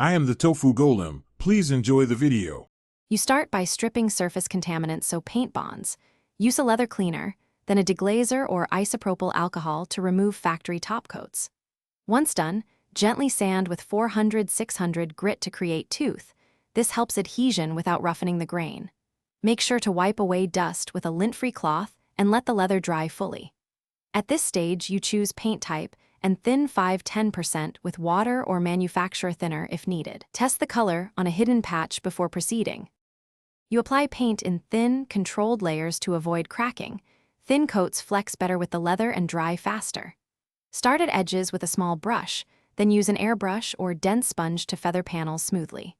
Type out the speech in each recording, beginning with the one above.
I am the Tofu Golem. Please enjoy the video. You start by stripping surface contaminants so paint bonds. Use a leather cleaner, then a deglazer or isopropyl alcohol to remove factory top coats. Once done, gently sand with 400-600 grit to create tooth. This helps adhesion without roughening the grain. Make sure to wipe away dust with a lint-free cloth and let the leather dry fully. At this stage, you choose paint type and thin 5-10% with water or manufacturer thinner if needed. Test the color on a hidden patch before proceeding. You apply paint in thin, controlled layers to avoid cracking. Thin coats flex better with the leather and dry faster. Start at edges with a small brush, then use an airbrush or dense sponge to feather panels smoothly.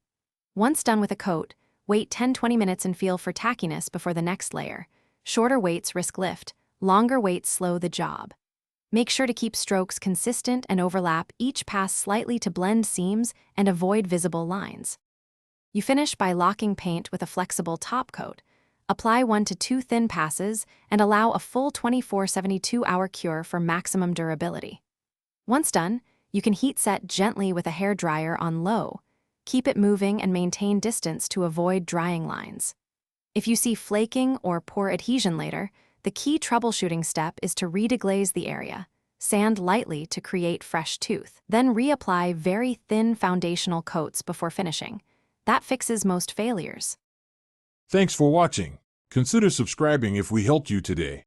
Once done with a coat, wait 10-20 minutes and feel for tackiness before the next layer. Shorter waits risk lift, longer waits slow the job. Make sure to keep strokes consistent and overlap each pass slightly to blend seams and avoid visible lines. You finish by locking paint with a flexible top coat. Apply 1 to 2 thin passes and allow a full 24-72-hour cure for maximum durability. Once done, you can heat set gently with a hair dryer on low. Keep it moving and maintain distance to avoid drying lines. If you see flaking or poor adhesion later, the key troubleshooting step is to redeglaze the area. Sand lightly to create fresh tooth. Then reapply very thin foundational coats before finishing. That fixes most failures. Thanks for watching. Consider subscribing if we helped you today.